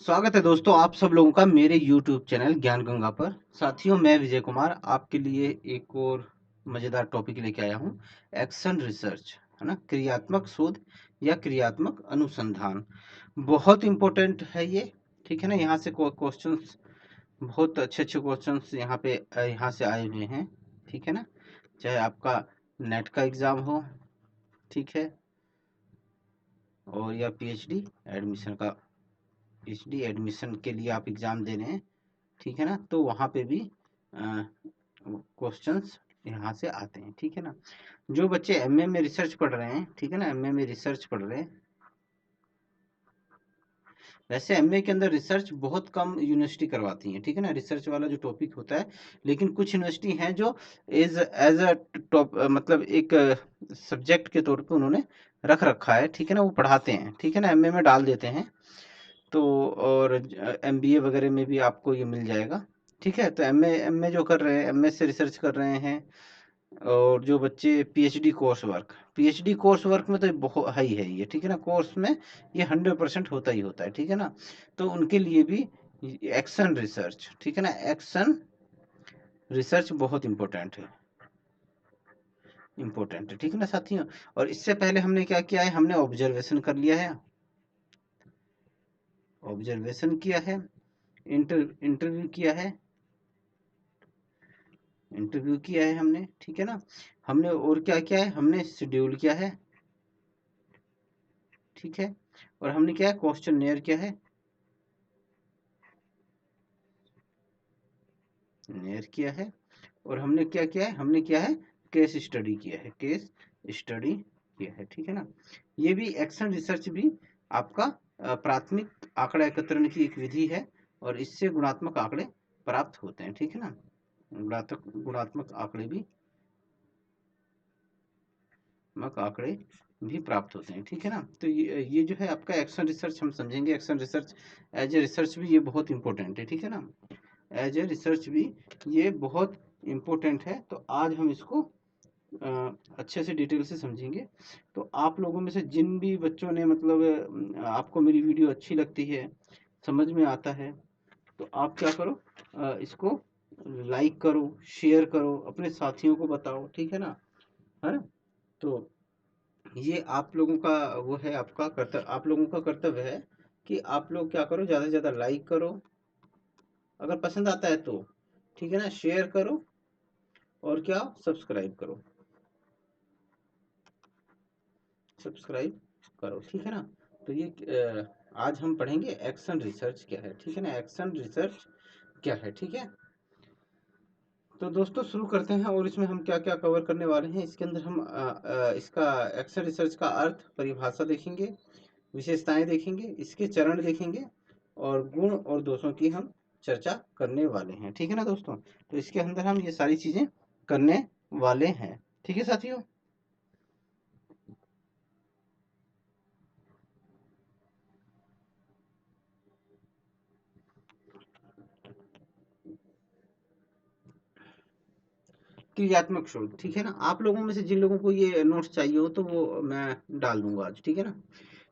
स्वागत है दोस्तों आप सब लोगों का मेरे YouTube चैनल ज्ञान गंगा पर। साथियों, मैं विजय कुमार आपके लिए एक और मजेदार टॉपिक लेके आया हूँ। एक्शन रिसर्च, है ना, क्रियात्मक शोध या क्रियात्मक अनुसंधान। बहुत इंपॉर्टेंट है ये, ठीक है ना। यहाँ से क्वेश्चंस, बहुत अच्छे अच्छे क्वेश्चंस यहाँ से आए हुए हैं, ठीक है ना। चाहे आपका नेट का एग्जाम हो, ठीक है, और या पीएचडी एडमिशन के लिए आप एग्जाम दे रहे हैं, ठीक है ना, तो वहाँ पे भी क्वेश्चंस यहाँ से आते हैं, ठीक है ना। जो बच्चे एमए में रिसर्च पढ़ रहे हैं, ठीक है ना, एमए में रिसर्च पढ़ रहे हैं, वैसे एमए के अंदर रिसर्च बहुत कम यूनिवर्सिटी करवाती हैं, ठीक है ना, रिसर्च वाला जो टॉपिक होता है। लेकिन कुछ यूनिवर्सिटी हैं जो एज अ टॉप, मतलब एक सब्जेक्ट के तौर पे उन्होंने रख रखा है, ठीक है ना, वो पढ़ाते हैं, ठीक है ना, एमए में डाल देते हैं। तो और एमबीए वगैरह में भी आपको ये मिल जाएगा, ठीक है। तो एमए जो कर रहे हैं, एमए से रिसर्च कर रहे हैं, और जो बच्चे पीएचडी कोर्स वर्क में तो बहुत हाई है ये, ठीक है ना, कोर्स में ये 100% होता ही होता है, ठीक है ना। तो उनके लिए भी एक्शन रिसर्च, ठीक है ना, एक्शन रिसर्च बहुत इम्पोर्टेंट है, ठीक है ना साथियों। और इससे पहले हमने क्या किया है, हमने ऑब्जर्वेशन कर लिया है, ऑब्जर्वेशन किया है, इंटरव्यू किया है, इंटरव्यू किया है हमने, ठीक है ना। हमने और क्या किया है, हमने शेड्यूल किया है, ठीक है। और हमने क्या है, क्वेश्चननेयर किया है, नेयर किया है। और हमने क्या किया है, हमने किया है केस स्टडी किया है, केस स्टडी किया है, ठीक है ना। ये भी एक्शन रिसर्च भी आपका प्राथमिक आंकड़ा एकत्रण की एक विधि है, और इससे गुणात्मक आंकड़े प्राप्त होते हैं, ठीक है ना। गुणात्मक आंकड़े भी प्राप्त होते हैं, ठीक है ना। तो ये जो है आपका एक्शन रिसर्च हम समझेंगे। Action research as a research भी ये बहुत इंपॉर्टेंट है, ठीक है ना, एज ए रिसर्च भी ये बहुत इम्पोर्टेंट है। तो आज हम इसको अच्छे से डिटेल से समझेंगे। तो आप लोगों में से जिन भी बच्चों ने मतलब आपको मेरी वीडियो अच्छी लगती है, समझ में आता है, तो आप क्या करो, इसको लाइक करो, शेयर करो, अपने साथियों को बताओ, ठीक है ना, है ना। तो ये आप लोगों का वो है, आपका कर्तव्य, आप लोगों का कर्तव्य है कि आप लोग क्या करो, ज़्यादा से ज़्यादा लाइक करो, अगर पसंद आता है तो, ठीक है ना, शेयर करो, और क्या, सब्सक्राइब करो, सब्सक्राइब करो, ठीक है ना। तो ये आज हम पढ़ेंगे एक्शन रिसर्च क्या है, ठीक है ना, एक्शन रिसर्च क्या है, ठीक है। तो दोस्तों शुरू करते हैं, और इसमें हम क्या क्या कवर करने वाले हैं। इसके अंदर हम इसका एक्शन रिसर्च का अर्थ, परिभाषा देखेंगे, विशेषताएं देखेंगे, इसके चरण देखेंगे, और गुण और दोषों की हम चर्चा करने वाले हैं, ठीक है ना दोस्तों। तो इसके अंदर हम ये सारी चीजें करने वाले हैं, ठीक है साथियों। क्रियात्मक शोध, ठीक है ना। आप लोगों में से जिन लोगों को ये नोट्स चाहिए हो तो वो मैं डाल दूंगा आज, ठीक है ना।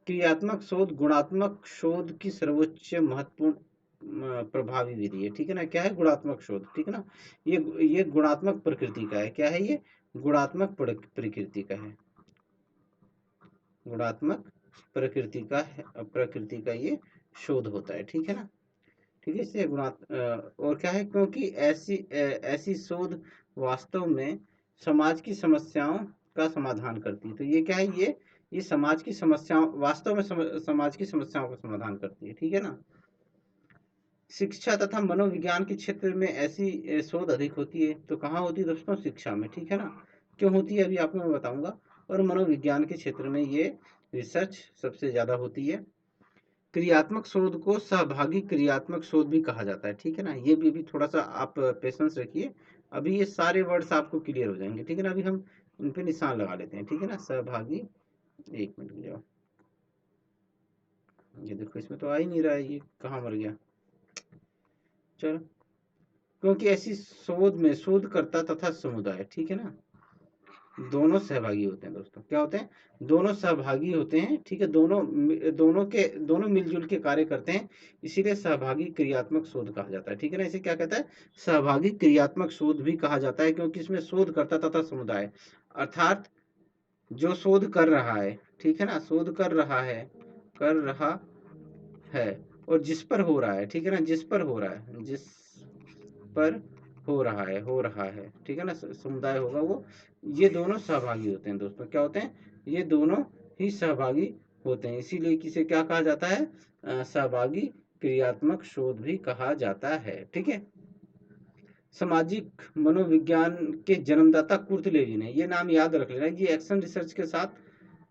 क्रियात्मक शोध गुणात्मक शोध की सर्वोच्च महत्वपूर्ण प्रभावी विधि है, ठीक है ना। क्या है, गुणात्मक शोध, ठीक है ना। ये गुणात्मक प्रकृति का है, क्या है ये, गुणात्मक प्रकृति का है, गुणात्मक प्रकृति का ये शोध होता है, ठीक है ना। ठीक है, इससे और क्या है, क्योंकि ऐसी शोध वास्तव में समाज की समस्याओं का समाधान करती है। तो ये क्या है, ये समाज की समस्याओं, वास्तव में समाज की समस्याओं का समाधान करती है, ठीक है ना। शिक्षा तथा मनोविज्ञान के क्षेत्र में ऐसी शोध अधिक होती है। तो कहाँ होती है दोस्तों, शिक्षा में, ठीक है ना। क्यों होती है अभी आपको मैं बताऊंगा। और मनोविज्ञान के क्षेत्र में ये रिसर्च सबसे ज्यादा होती है। क्रियात्मक शोध को सहभागी क्रियात्मक शोध भी कहा जाता है, ठीक है ना। ये भी थोड़ा सा आप पेशेंस रखिए, अभी ये सारे वर्ड्स आपको क्लियर हो जाएंगे, ठीक है ना। अभी हम इन पे निशान लगा लेते हैं, ठीक है ना, सहभागी। एक मिनट रुक जाओ, ये देखो इसमें तो आ ही नहीं रहा है, ये कहाँ मर गया। चलो, क्योंकि ऐसी शोध में शोधकर्ता तथा समुदाय, ठीक है ना, दोनों सहभागी होते हैं दोस्तों। क्या होते हैं? दोनों सहभागी होते हैं, ठीक है। दोनों मिलजुल के कार्य करते हैं, इसीलिए सहभागी क्रियात्मक शोध कहा जाता है, ठीक है ना। इसे क्या कहता है? सहभागी क्रियात्मक शोध भी कहा जाता है, क्योंकि इसमें शोधकर्ता तथा समुदाय, अर्थात जो शोध कर रहा है, ठीक है ना, शोध कर रहा है और जिस पर हो रहा है, ठीक है ना, जिस पर हो रहा है, ठीक है ना, समुदाय होगा वो, ये दोनों सहभागी होते हैं दोस्तों। क्या होते हैं? ये दोनों ही सहभागी होते हैं, इसीलिए किसे क्या कहा जाता है? सहभागी क्रियात्मक शोध भी कहा जाता है, ठीक है। सामाजिक मनोविज्ञान के जन्मदाता कुर्ट लेविन है, ये नाम याद रख लेना, ये एक्शन रिसर्च के साथ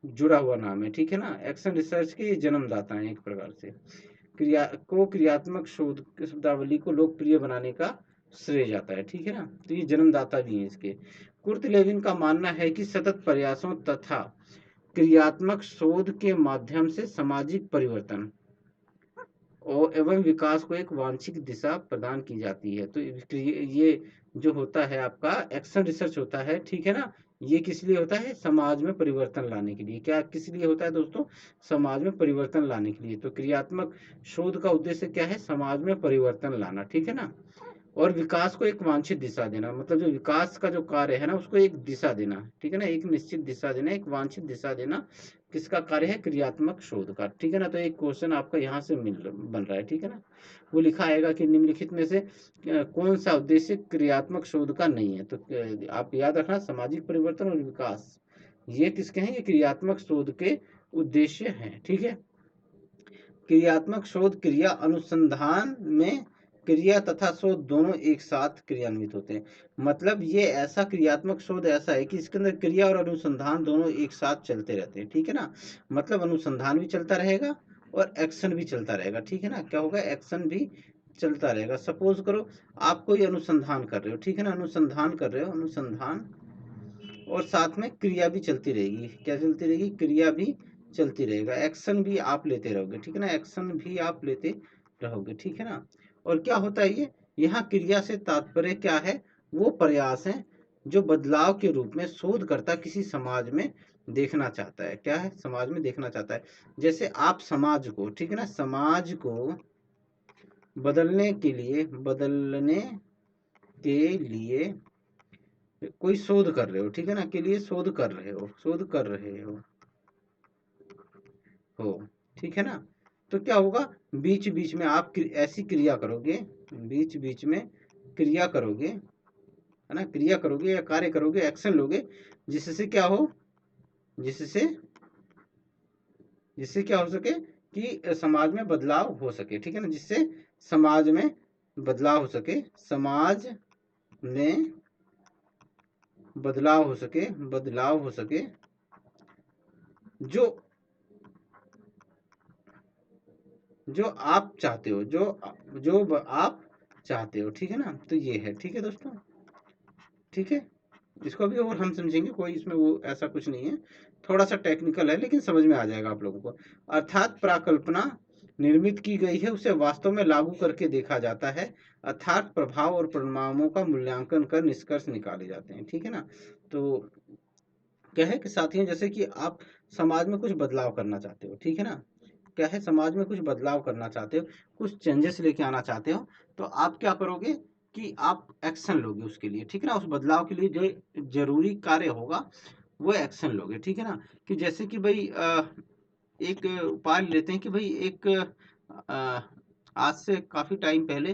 जुड़ा हुआ नाम है, ठीक है ना। एक्शन रिसर्च के ये जन्मदाता हैं एक प्रकार से। क्रियात्मक शोध शब्दावली को लोकप्रिय बनाने का श्रेय जाता है, ठीक है ना। तो ये जन्मदाता भी हैं इसके। कुर्ट लेविन का मानना है कि सतत प्रयासों तथा क्रियात्मक शोध के माध्यम से सामाजिक परिवर्तन और एवं विकास को एक वांछित दिशा प्रदान की जाती है। तो ये जो होता है आपका एक्शन रिसर्च होता है, ठीक है ना, ये किस लिए होता है? समाज में परिवर्तन लाने के लिए। क्या किस लिए होता है दोस्तों? समाज में परिवर्तन लाने के लिए। तो क्रियात्मक शोध का उद्देश्य क्या है? समाज में परिवर्तन लाना, ठीक है ना। और विकास को एक वांछित दिशा देना, मतलब जो विकास का जो कार्य है ना, उसको एक दिशा देना, ठीक है ना, एक निश्चित दिशा देना, एक वांछित दिशा देना, किसका कार्य है? क्रियात्मक शोध का, ठीक है ना। तो एक क्वेश्चन आपका यहाँ से बन रहा है, ठीक है ना। वो लिखा आएगा कि निम्नलिखित में से कौन सा उद्देश्य क्रियात्मक शोध का नहीं है? तो आप याद रखना, सामाजिक परिवर्तन और विकास, ये किसके हैं? ये क्रियात्मक शोध के उद्देश्य हैं, ठीक है। क्रियात्मक शोध क्रिया अनुसंधान में क्रिया तथा शोध दोनों एक साथ क्रियान्वित होते हैं। मतलब ये ऐसा क्रियात्मक शोध ऐसा है कि इसके अंदर क्रिया और अनुसंधान दोनों एक साथ चलते रहते हैं, ठीक है ना। मतलब अनुसंधान भी चलता रहेगा और एक्शन भी चलता रहेगा, ठीक है ना। क्या होगा? एक्शन भी चलता रहेगा। सपोज करो आप कोई अनुसंधान कर रहे हो, ठीक है ना, अनुसंधान कर रहे हो, अनुसंधान, और साथ में क्रिया भी चलती रहेगी। क्या चलती रहेगी? क्रिया भी चलती रहेगा, एक्शन भी आप लेते रहोगे, ठीक है ना, एक्शन भी आप लेते रहोगे, ठीक है ना। और क्या होता है ये? यहाँ क्रिया से तात्पर्य क्या है? वो प्रयास है जो बदलाव के रूप में शोधकर्ता किसी समाज में देखना चाहता है। क्या है? समाज में देखना चाहता है। जैसे आप समाज को, ठीक है ना, समाज को बदलने के लिए कोई शोध कर रहे हो, ठीक है ना, के लिए शोध कर रहे हो, ठीक है ना। तो क्या होगा? बीच बीच में आप ऐसी क्रिया करोगे, बीच बीच में क्रिया करोगे, है ना, क्रिया करोगे या कार्य करोगे, एक्शन लोगे, जिससे क्या हो? जिससे जिससे क्या हो सके कि समाज में बदलाव हो सके, ठीक है ना, जिससे समाज में बदलाव हो सके, समाज में बदलाव हो सके जो जो आप चाहते हो, आप चाहते हो, ठीक है ना। तो ये है, ठीक है दोस्तों, ठीक है। इसको भी और हम समझेंगे, कोई इसमें वो ऐसा कुछ नहीं है, थोड़ा सा टेक्निकल है लेकिन समझ में आ जाएगा आप लोगों को। अर्थात प्राकल्पना निर्मित की गई है, उसे वास्तव में लागू करके देखा जाता है, अर्थात प्रभाव और परिणामों का मूल्यांकन कर निष्कर्ष निकाले जाते हैं, ठीक है ना। तो क्या है कि साथियों, जैसे कि आप समाज में कुछ बदलाव करना चाहते हो, ठीक है ना, क्या है, समाज में कुछ बदलाव करना चाहते हो, कुछ चेंजेस लेके आना चाहते हो, तो आप क्या करोगे कि आप एक्शन लोगे उसके लिए, ठीक है ना। उस बदलाव के लिए जो जरूरी कार्य होगा वो एक्शन लोगे, ठीक है ना। कि जैसे कि भाई एक उपाय लेते हैं कि भाई एक अ, आज से काफी टाइम पहले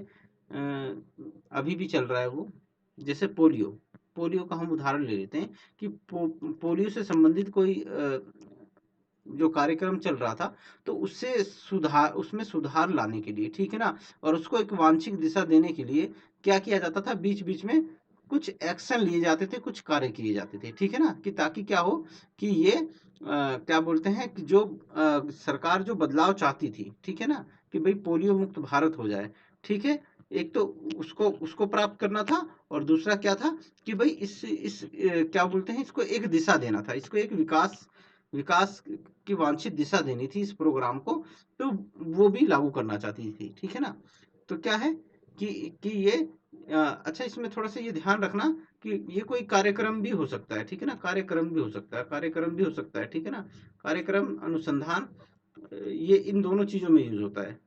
अभी भी चल रहा है वो, जैसे पोलियो, पोलियो का हम उदाहरण ले लेते हैं कि पोलियो से संबंधित कोई जो कार्यक्रम चल रहा था, तो उसमें सुधार लाने के लिए, ठीक है ना, और उसको एक वांछित दिशा देने के लिए क्या किया जाता था? बीच बीच में कुछ एक्शन लिए जाते थे, कुछ कार्य किए जाते थे, ठीक है ना, कि ताकि क्या हो कि ये क्या बोलते हैं कि जो सरकार जो बदलाव चाहती थी, ठीक है ना, कि भाई पोलियो मुक्त भारत हो जाए, ठीक है। एक तो उसको उसको प्राप्त करना था, और दूसरा क्या था कि भाई इस क्या बोलते हैं, इसको एक दिशा देना था, इसको एक विकास विकास की वांछित दिशा देनी थी इस प्रोग्राम को, तो वो भी लागू करना चाहती थी, ठीक है ना। तो क्या है कि ये अच्छा, इसमें थोड़ा सा ये ध्यान रखना कि ये कोई कार्यक्रम भी हो सकता है, ठीक है ना, कार्यक्रम भी हो सकता है, कार्यक्रम भी हो सकता है, ठीक है ना, कार्यक्रम, अनुसंधान, ये इन दोनों चीजों में यूज होता है,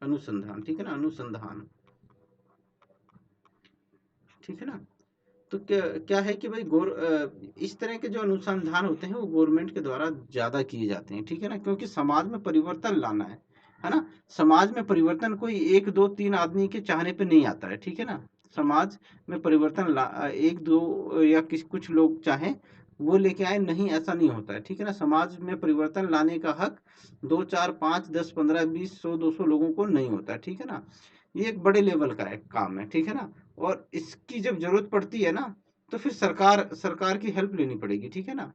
अनुसंधान, ठीक है ना, अनुसंधान, ठीक है ना। तो क्या क्या है कि भाई इस तरह के जो अनुसंधान होते हैं वो गवर्नमेंट के द्वारा ज्यादा किए जाते हैं, ठीक है ना, क्योंकि समाज में परिवर्तन लाना है ना। समाज में परिवर्तन कोई एक दो तीन आदमी के चाहने पे नहीं आता है, ठीक है ना। समाज में परिवर्तन एक दो या कुछ लोग चाहें वो लेके आए, नहीं, ऐसा नहीं होता है, ठीक है ना। समाज में परिवर्तन लाने का हक दो चार पाँच 10 15 20 100 200 लोगों को नहीं होता है, ठीक है ना। ये एक बड़े लेवल का एक काम है, ठीक है ना। और इसकी जब जरूरत पड़ती है ना, तो फिर सरकार सरकार की हेल्प लेनी पड़ेगी, ठीक है ना।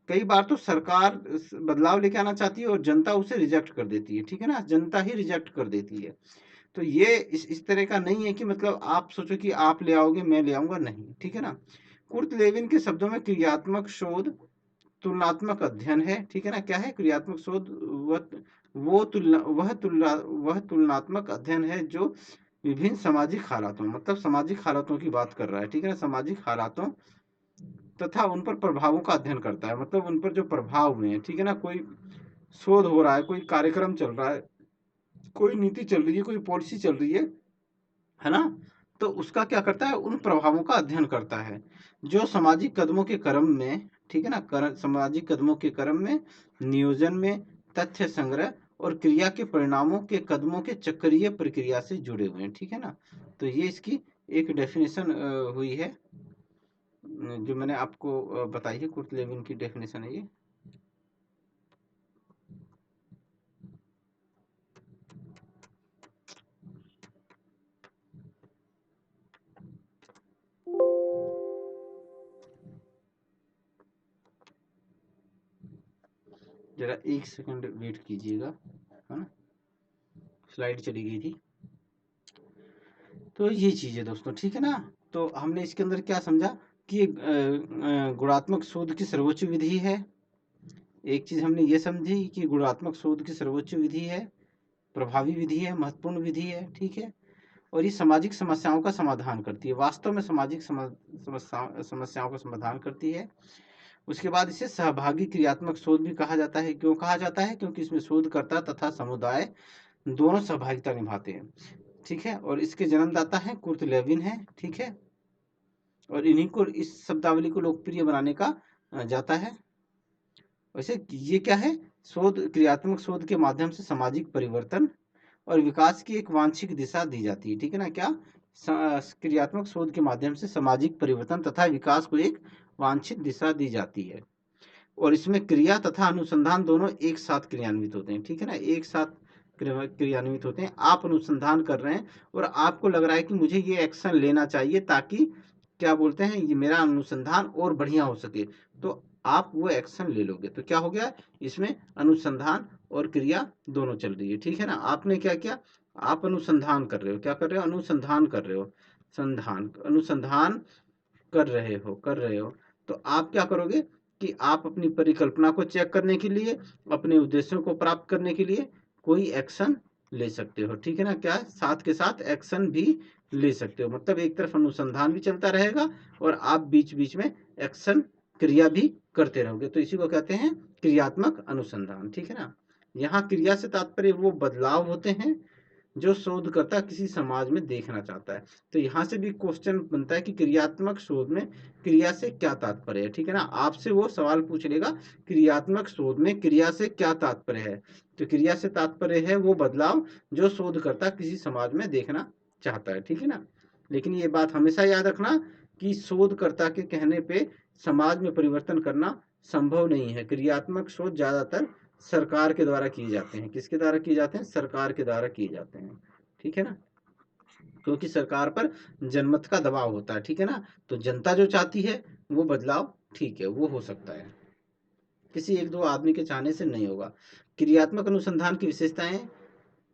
कई बार तो सरकार बदलाव लेके आना चाहती है और जनता उसे रिजेक्ट कर देती है, ठीक है ना, जनता ही रिजेक्ट कर देती है। तो ये इस तरह का नहीं है कि मतलब आप सोचो कि आप ले आओगे मैं ले आऊंगा, नहीं, ठीक है ना। कुर्ट लेविन के शब्दों में क्रियात्मक शोध तुलनात्मक अध्ययन है, ठीक है ना। क्या है क्रियात्मक शोध? वह तुलनात्मक अध्ययन है जो विभिन्न सामाजिक हालातों, मतलब सामाजिक हालातों की बात कर रहा है, ठीक है ना, सामाजिक हालातों तथा उन पर प्रभावों का अध्ययन करता है, मतलब उन पर जो प्रभाव हुए हैं, ठीक है ना। कोई शोध हो रहा है, कोई कार्यक्रम चल रहा है, कोई नीति चल रही है, कोई पॉलिसी चल रही है ना। तो उसका क्या करता है, उन प्रभावों का अध्ययन करता है जो सामाजिक कदमों के क्रम में, ठीक है ना, सामाजिक कदमों के क्रम में, नियोजन में, तथ्य संग्रह और क्रिया के परिणामों के कदमों के चक्रीय प्रक्रिया से जुड़े हुए हैं, ठीक है ना। तो ये इसकी एक डेफिनेशन हुई है, जो मैंने आपको बताई है, कुर्ट लेविन की डेफिनेशन है ये। जरा एक सेकंड वेट कीजिएगा, है ना, स्लाइड चली गई थी। तो ये चीज है दोस्तों, ठीक है ना। तो हमने इसके अंदर क्या समझा कि गुणात्मक शोध की सर्वोच्च विधि है। एक चीज हमने ये समझी कि गुणात्मक शोध की सर्वोच्च विधि है, प्रभावी विधि है, महत्वपूर्ण विधि है, ठीक है। और ये सामाजिक समस्याओं का समाधान करती है, वास्तव में सामाजिक समस्याओं का समाधान करती है। उसके बाद इसे सहभागी क्रियात्मक शोध भी कहा जाता है। क्यों कहा जाता है? क्योंकि इसमें शोधकर्ता तथा समुदाय दोनों सहभागिता निभाते हैं, ठीक है। और इसके जन्मदाता हैं कुर्ट लेविन है, ठीक है। और इन्हीं को, इस शब्दावली को लोकप्रिय बनाने का जाता है। वैसे ये क्या है, शोध, क्रियात्मक शोध के माध्यम से सामाजिक परिवर्तन और विकास की एक वांछित दिशा दी जाती है, ठीक है ना। क्या? क्रियात्मक शोध के माध्यम से सामाजिक परिवर्तन तथा विकास को एक वांछित दिशा दी जाती है। और इसमें क्रिया तथा अनुसंधान दोनों एक साथ क्रियान्वित होते हैं, ठीक है ना, एक साथ क्रियान्वित होते हैं। आप अनुसंधान कर रहे हैं और आपको लग रहा है कि मुझे ये एक्शन लेना चाहिए ताकि, क्या बोलते हैं, ये मेरा अनुसंधान और बढ़िया हो सके, तो आप वो एक्शन ले लोगे। तो क्या हो गया, इसमें अनुसंधान और क्रिया दोनों चल रही है, ठीक है ना। आपने क्या किया, आप अनुसंधान कर रहे हो, क्या कर रहे हो, अनुसंधान कर रहे हो, संधान, अनुसंधान कर रहे हो। तो आप क्या करोगे कि आप अपनी परिकल्पना को चेक करने के लिए, अपने उद्देश्यों को प्राप्त करने के लिए कोई एक्शन ले सकते हो, ठीक है ना। क्या, साथ के साथ एक्शन भी ले सकते हो, मतलब एक तरफ अनुसंधान भी चलता रहेगा और आप बीच बीच में एक्शन, क्रिया भी करते रहोगे। तो इसी को कहते हैं क्रियात्मक अनुसंधान, ठीक है ना। यहाँ क्रिया से तात्पर्य वो बदलाव होते हैं जो शोधकर्ता किसी समाज में देखना चाहता है। तो यहाँ से भी क्वेश्चन बनता है कि क्रियात्मक शोध में क्रिया से क्या तात्पर्य है, ठीक है ना। आपसे वो सवाल पूछ लेगा, क्रियात्मक शोध में क्रिया से क्या तात्पर्य है। तो क्रिया से तात्पर्य है वो बदलाव जो शोधकर्ता किसी समाज में देखना चाहता है, ठीक है ना। लेकिन ये बात हमेशा याद रखना कि शोधकर्ता के कहने पे समाज में परिवर्तन करना संभव नहीं है। क्रियात्मक शोध ज्यादातर सरकार के द्वारा किए जाते हैं। किसके द्वारा किए जाते हैं? सरकार के द्वारा किए जाते हैं, ठीक है ना। क्योंकि सरकार पर जनमत का दबाव होता है, ठीक है ना। तो जनता जो चाहती है वो बदलाव, ठीक है, वो हो सकता है, किसी एक दो आदमी के चाहने से नहीं होगा। क्रियात्मक अनुसंधान की विशेषताएं।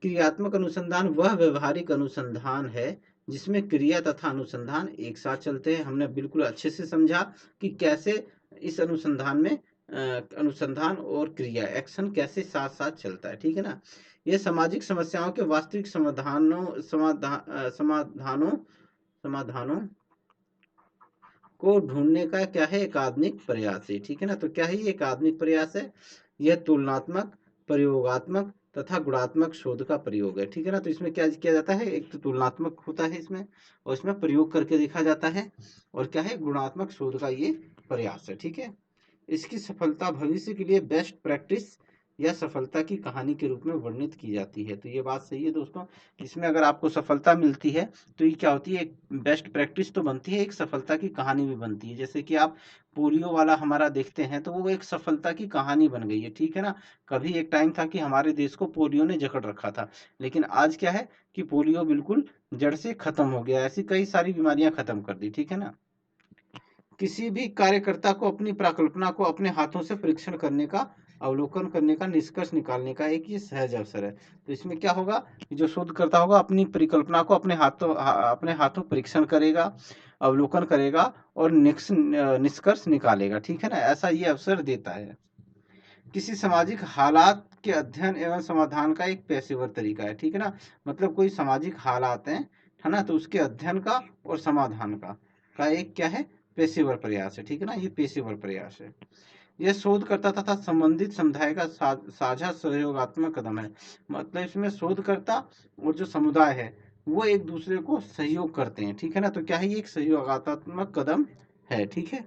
क्रियात्मक अनुसंधान वह व्यवहारिक अनुसंधान है जिसमें क्रिया तथा अनुसंधान एक साथ चलते हैं। हमने बिल्कुल अच्छे से समझा कि कैसे इस अनुसंधान में अनुसंधान और क्रिया, एक्शन कैसे साथ साथ चलता है, ठीक है ना। ये सामाजिक समस्याओं के वास्तविक समाधानों समाधानों को ढूंढने का क्या है, एकात्मिक प्रयास है, ठीक है ना। तो क्या है ये एकात्मिक प्रयास है, यह तुलनात्मक, प्रयोगात्मक तथा गुणात्मक शोध का प्रयोग है, ठीक है ना। तो इसमें क्या किया जाता है, एक तो तुलनात्मक होता है इसमें, और इसमें प्रयोग करके देखा जाता है, और क्या है, गुणात्मक शोध का ये प्रयास है, ठीक है। इसकी सफलता भविष्य के लिए बेस्ट प्रैक्टिस या सफलता की कहानी के रूप में वर्णित की जाती है। तो ये बात सही है दोस्तों, इसमें अगर आपको सफलता मिलती है तो ये क्या होती है, एक बेस्ट प्रैक्टिस तो बनती है, एक सफलता की कहानी भी बनती है। जैसे कि आप पोलियो वाला हमारा देखते हैं तो वो एक सफलता की कहानी बन गई है, ठीक है ना। कभी एक टाइम था कि हमारे देश को पोलियो ने जकड़ रखा था, लेकिन आज क्या है कि पोलियो बिल्कुल जड़ से खत्म हो गया, ऐसी कई सारी बीमारियां खत्म कर दी, ठीक है ना। किसी भी कार्यकर्ता को अपनी परिकल्पना को अपने हाथों से परीक्षण करने का, अवलोकन करने का, निष्कर्ष निकालने का एक ये सहज अवसर है। तो इसमें क्या होगा कि जो शोधकर्ता होगा अपनी परिकल्पना को अपने हाथों परीक्षण करेगा, अवलोकन करेगा और निष्कर्ष निकालेगा, ठीक है ना, ऐसा ये अवसर देता है। किसी सामाजिक हालात के अध्ययन एवं समाधान का एक पेशेवर तरीका है, ठीक है ना। मतलब कोई सामाजिक हालात है ना, तो उसके अध्ययन का और समाधान का एक क्या है, पेशेवर प्रयास है, ठीक है ना, ये पेशेवर प्रयास है। यह शोधकर्ता तथा संबंधित समुदाय का साझा सहयोगात्मक कदम है। मतलब इसमें शोधकर्ता और जो समुदाय है वो एक दूसरे को सहयोग करते हैं, ठीक है ना। तो क्या है, ये एक सहयोगात्मक कदम है, ठीक है।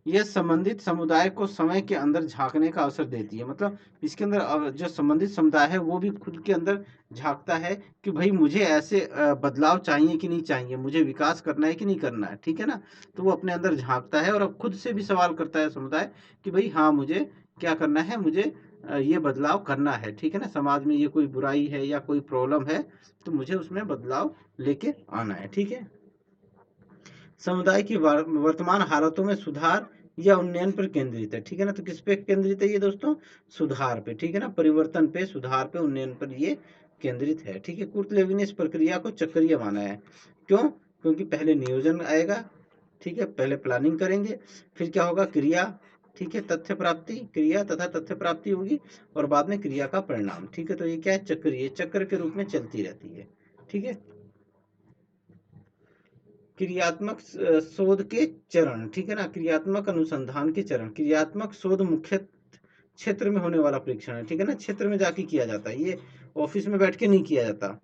यह संबंधित समुदाय को समय के अंदर झांकने का अवसर देती है। मतलब इसके अंदर जो संबंधित समुदाय है वो भी खुद के अंदर झांकता है कि भाई मुझे ऐसे बदलाव चाहिए कि नहीं चाहिए, मुझे विकास करना है कि नहीं करना है, ठीक है ना। तो वो अपने अंदर झांकता है और अब खुद से भी सवाल करता है समुदाय कि भाई हाँ मुझे क्या करना है, मुझे ये बदलाव करना है, ठीक है ना। समाज में ये कोई बुराई है या कोई प्रॉब्लम है तो मुझे उसमें बदलाव लेके आना है, ठीक है। समुदाय की वर्तमान हालतों में सुधार या उन्नयन पर केंद्रित है, ठीक है ना। तो किस पे केंद्रित है ये दोस्तों, सुधार पे, ठीक है ना, परिवर्तन पे, सुधार पे, उन्नयन पर ये केंद्रित है, ठीक है। कुर्तलेवी ने इस प्रक्रिया को चक्रीय माना है। क्यों, क्योंकि पहले नियोजन आएगा, ठीक है, पहले प्लानिंग करेंगे, फिर क्या होगा, क्रिया, ठीक है, तथ्य प्राप्ति, क्रिया तथा तथ्य प्राप्ति होगी, और बाद में क्रिया का परिणाम, ठीक है। तो ये क्या है, चक्रीय, चक्र के रूप में चलती रहती है, ठीक है। क्रियात्मक शोध के चरण, ठीक है ना, क्रियात्मक अनुसंधान के चरण। क्रियात्मक शोध मुख्य क्षेत्र में होने वाला परीक्षण है, ठीक है ना, क्षेत्र में जाके किया जाता है, ये ऑफिस में बैठ के नहीं किया जाता।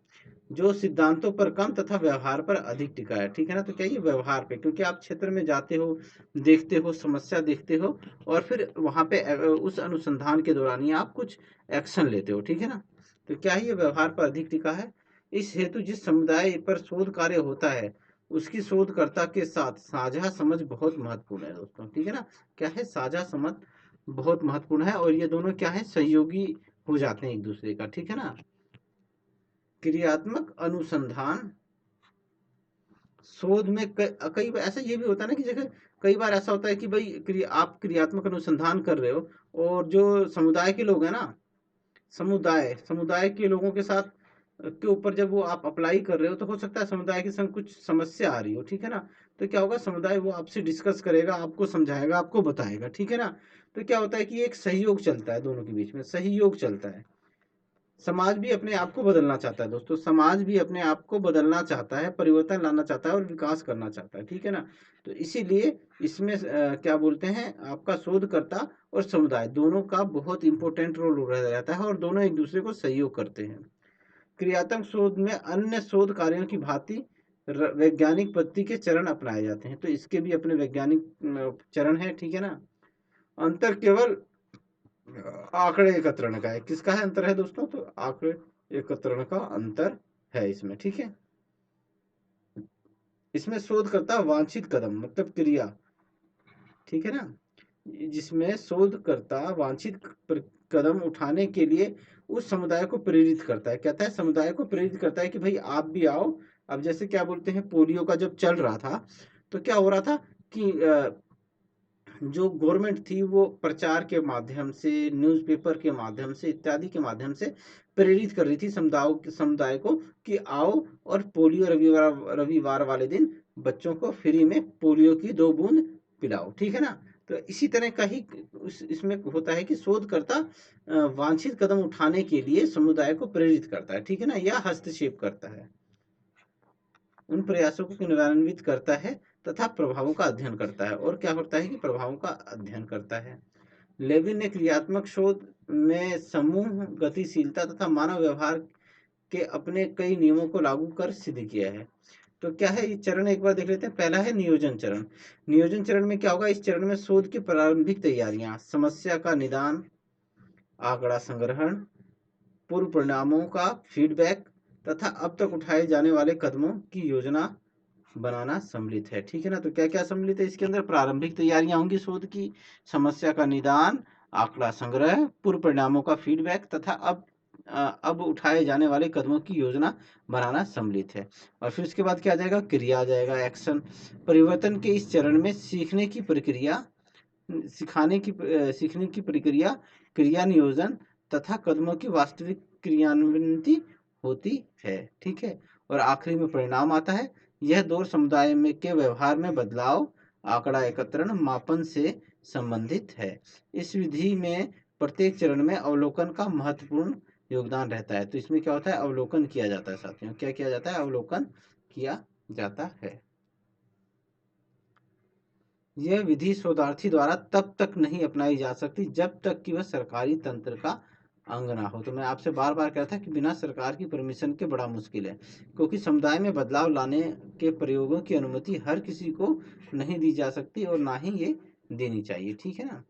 जो सिद्धांतों पर कम तथा व्यवहार पर अधिक टिका है, ठीक है ना। तो क्या ये व्यवहार पे, क्योंकि आप क्षेत्र में जाते हो, देखते हो, समस्या देखते हो, और फिर वहां पे उस अनुसंधान के दौरान ही आप कुछ एक्शन लेते हो, ठीक है ना। तो क्या है, ये व्यवहार पर अधिक टिका है। इस हेतु जिस समुदाय पर शोध कार्य होता है उसकी शोधकर्ता के साथ साझा समझ बहुत महत्वपूर्ण है दोस्तों, ठीक है ना। क्या है, साझा समझ बहुत महत्वपूर्ण है, और ये दोनों क्या है, सहयोगी हो जाते हैं एक दूसरे का, ठीक है ना। क्रियात्मक अनुसंधान शोध में कई बार ऐसा ये भी होता है ना कि जैसे कई बार ऐसा होता है कि भाई आप क्रियात्मक अनुसंधान कर रहे हो, और जो समुदाय के लोग हैं ना, समुदाय समुदाय के लोगों के साथ के ऊपर जब वो आप अप्लाई कर रहे हो तो हो सकता है समुदाय के संग कुछ समस्या आ रही हो, ठीक है ना। तो क्या होगा, समुदाय वो आपसे डिस्कस करेगा, आपको समझाएगा, आपको बताएगा, ठीक है ना। तो क्या होता है कि एक सहयोग चलता है, दोनों के बीच में सहयोग चलता है। समाज भी अपने आप को बदलना चाहता है दोस्तों, समाज भी अपने आप को बदलना चाहता है, परिवर्तन लाना चाहता है और विकास करना चाहता है, ठीक है ना। तो इसीलिए इसमें क्या बोलते हैं, आपका शोधकर्ता और समुदाय दोनों का बहुत इंपॉर्टेंट रोल रहता है, और दोनों एक दूसरे को सहयोग करते हैं। क्रियात्मक शोध में अन्य शोध कार्यों की भांति वैज्ञानिक पद्धति के चरण अपनाए जाते हैं। तो इसके भी अपने वैज्ञानिक चरण है, ठीक है ना। अंतर केवल आंकड़े एकत्रण का है। किसका है अंतर है दोस्तों, तो आंकड़े एकत्रण का अंतर है इसमें, ठीक है। इसमें शोधकर्ता वांछित कदम मतलब क्रिया, ठीक है ना, जिसमें शोधकर्ता वांछित कदम उठाने के लिए उस समुदाय को प्रेरित करता है, कहता है समुदाय को प्रेरित करता है कि भाई आप भी आओ। अब जैसे क्या बोलते हैं, पोलियो का जब चल रहा था तो क्या हो रहा था कि जो गवर्नमेंट थी वो प्रचार के माध्यम से, न्यूज़पेपर के माध्यम से, इत्यादि के माध्यम से प्रेरित कर रही थी समुदाय को कि आओ और पोलियो रविवार रविवार वाले दिन बच्चों को फ्री में पोलियो की 2 बूंद पिलाओ, ठीक है ना। तो इसी तरह का ही इसमें होता है कि शोधकर्ता वांछित कदम उठाने के लिए समुदाय को प्रेरित करता है, ठीक है ना, या हस्तक्षेप करता है, उन प्रयासों को क्रियान्वित करता है तथा प्रभावों का अध्ययन करता है। और क्या होता है कि प्रभावों का अध्ययन करता है। लेविन ने क्रियात्मक शोध में समूह गतिशीलता तथा मानव व्यवहार के अपने कई नियमों को लागू कर सिद्ध किया है। तो क्या है, ये चरण एक बार देख लेते हैं। पहला है नियोजन चरण। नियोजन चरण में क्या होगा, इस चरण में शोध की प्रारंभिक तैयारियां, समस्या का निदान, आंकड़ा संग्रहण, पूर्व परिणामों का फीडबैक तथा अब तक उठाए जाने वाले कदमों की योजना बनाना सम्मिलित है, ठीक है ना। तो क्या क्या सम्मिलित है इसके अंदर, प्रारंभिक तैयारियां होंगी शोध की, समस्या का निदान, आंकड़ा संग्रह, पूर्व परिणामों का फीडबैक तथा अब उठाए जाने वाले कदमों की योजना बनाना सम्मिलित है। और फिर उसके बाद क्या आ जाएगा, क्रिया आ जाएगा, एक्शन। परिवर्तन के इस चरण में सीखने की प्रक्रिया, सीखने की प्रक्रिया, क्रिया नियोजन तथा कदमों की वास्तविक क्रियान्विति होती है, ठीक है। और आखिरी में परिणाम आता है। यह दौर समुदाय में के व्यवहार में बदलाव, आंकड़ा एकत्रण, मापन से संबंधित है। इस विधि में प्रत्येक चरण में अवलोकन का महत्वपूर्ण योगदान रहता है। तो इसमें क्या होता है, अवलोकन किया जाता है साथियों। क्या किया जाता है, अवलोकन किया जाता है। यह विधि शोधार्थी द्वारा तब तक नहीं अपनाई जा सकती जब तक कि वह सरकारी तंत्र का अंग ना हो। तो मैं आपसे बार बार कहता कि बिना सरकार की परमिशन के बड़ा मुश्किल है, क्योंकि समुदाय में बदलाव लाने के प्रयोगों की अनुमति हर किसी को नहीं दी जा सकती और ना ही ये देनी चाहिए, ठीक है ना।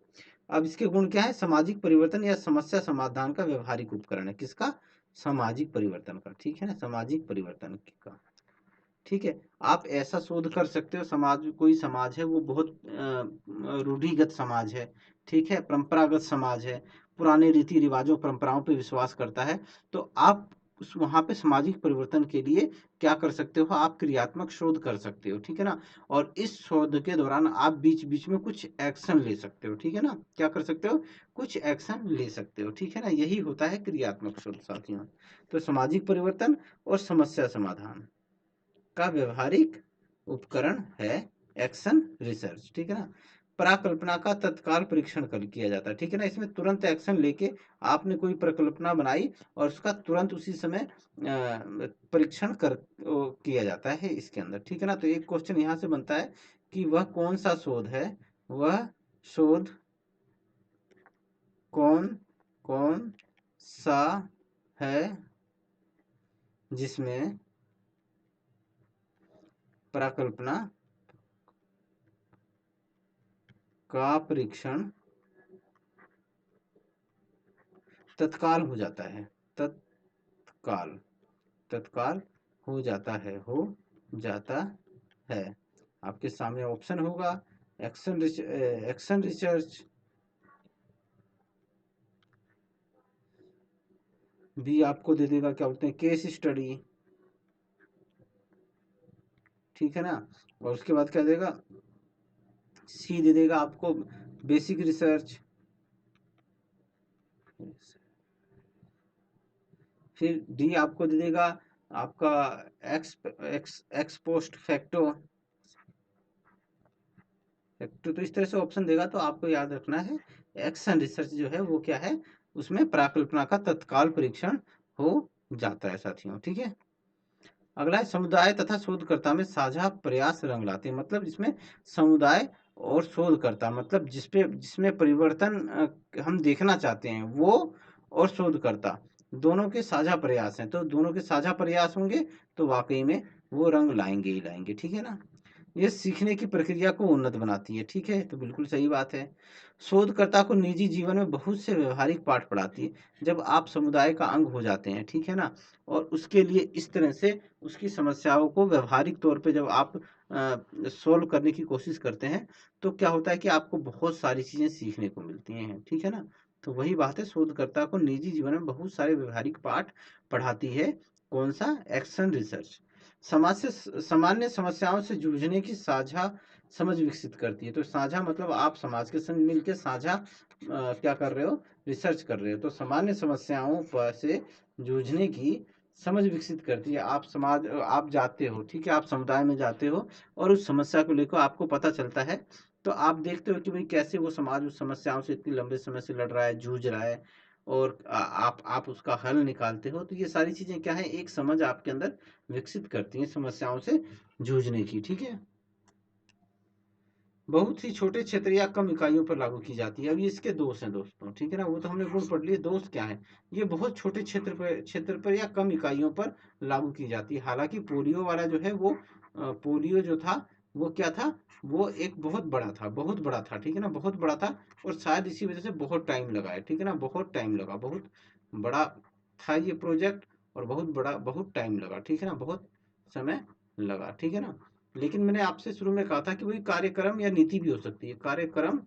अब इसके गुण क्या है, सामाजिक परिवर्तन या समस्या समाधान का व्यवहारिक उपकरण है। किसका, सामाजिक परिवर्तन का, ठीक है ना, सामाजिक परिवर्तन का, ठीक है। आप ऐसा शोध कर सकते हो, समाज, कोई समाज है वो बहुत रूढ़िगत समाज है, ठीक है, परंपरागत समाज है, पुराने रीति रिवाजों परंपराओं पे विश्वास करता है, तो आप वहां पे सामाजिक परिवर्तन के लिए क्या कर सकते हो, आप क्रियात्मक शोध कर सकते हो, ठीक है ना। और इस शोध के दौरान आप बीच बीच में कुछ एक्शन ले सकते हो, ठीक है ना, क्या कर सकते हो, कुछ एक्शन ले सकते हो, ठीक है ना। यही होता है क्रियात्मक शोध साथियों। तो सामाजिक परिवर्तन और समस्या समाधान का व्यवहारिक उपकरण है एक्शन रिसर्च, ठीक है ना। प्राकल्पना का तत्काल परीक्षण कर किया जाता है, ठीक है ना। इसमें तुरंत एक्शन लेके आपने कोई परिकल्पना बनाई और उसका तुरंत उसी समय परीक्षण कर किया जाता है इसके अंदर, ठीक है ना। तो एक क्वेश्चन यहाँ से बनता है कि वह कौन सा शोध है, वह शोध कौन कौन सा है जिसमें प्राकल्पना का परीक्षण तत्काल हो जाता है, तत्काल, तत्काल हो जाता है, हो जाता है। आपके सामने ऑप्शन होगा, एक्शन रिसर्च, बी आपको दे देगा क्या बोलते हैं, केस स्टडी, ठीक है ना। और उसके बाद क्या देगा, सी दे देगा आपको बेसिक रिसर्च, फिर डी आपको दे देगा आपका x x x post facto. तो इस तरह से ऑप्शन देगा, तो आपको याद रखना है एक्शन रिसर्च जो है वो क्या है, उसमें प्राकल्पना का तत्काल परीक्षण हो जाता है साथियों, ठीक है। अगला है समुदाय तथा शोधकर्ता में साझा प्रयास रंग लाते हैं। मतलब इसमें समुदाय और शोधकर्ता, मतलब जिसमें परिवर्तन हम देखना चाहते हैं, वो और शोधकर्ता दोनों के साझा प्रयास हैं। तो दोनों के साझा प्रयास होंगे तो वाकई में वो रंग लाएंगे ही लाएंगे, ठीक है ना। ये सीखने की प्रक्रिया को उन्नत बनाती है, ठीक है, तो बिल्कुल सही बात है। शोधकर्ता को निजी जीवन में बहुत से व्यवहारिक पाठ पढ़ाती है जब आप समुदाय का अंग हो जाते हैं, ठीक है ना। और उसके लिए इस तरह से उसकी समस्याओं को व्यवहारिक तौर पे जब आप सोल्व करने की कोशिश करते हैं, तो क्या होता है कि आपको बहुत सारी चीजें सीखने को मिलती हैं, ठीक है ना। तो वही बात है, शोधकर्ता को निजी जीवन में बहुत सारे व्यवहारिक पाठ पढ़ाती है। कौन सा, एक्शन रिसर्च। समाज से सामान्य समस्याओं से जूझने की साझा समझ विकसित करती है। तो साझा मतलब आप समाज के संग मिलकर साझा क्या कर रहे हो, रिसर्च कर रहे हो। तो सामान्य समस्याओं पर से जूझने की समझ विकसित करती है। आप जाते हो, ठीक है, आप समुदाय में जाते हो और उस समस्या को लेकर आपको पता चलता है तो आप देखते हो कि भाई कैसे वो समाज उस समस्याओं से इतनी लंबे समय से लड़ रहा है, जूझ रहा है, और आप उसका हल निकालते हो। तो ये सारी चीजें क्या है, एक समझ आपके अंदर विकसित करती हैं समस्याओं से जूझने की, ठीक है। बहुत ही छोटे क्षेत्र या कम इकाइयों पर लागू की जाती है। अब ये इसके दोष हैं दोस्तों, ठीक है ना, वो तो हमने गुण पढ़ लिए, दोष क्या है, ये बहुत छोटे क्षेत्र पर या कम इकाइयों पर लागू की जाती है। हालांकि पोलियो वाला जो है वो पोलियो जो था वो क्या था, वो एक बहुत बड़ा था, ठीक है ना, बहुत बड़ा था, और शायद इसी वजह से बहुत टाइम लगा है, ठीक है ना, बहुत टाइम लगा, बहुत बड़ा था ये प्रोजेक्ट, और बहुत टाइम लगा, ठीक है ना, बहुत समय लगा, ठीक है ना। लेकिन मैंने आपसे शुरू में कहा था कि वही कार्यक्रम या नीति भी हो सकती है, कार्यक्रम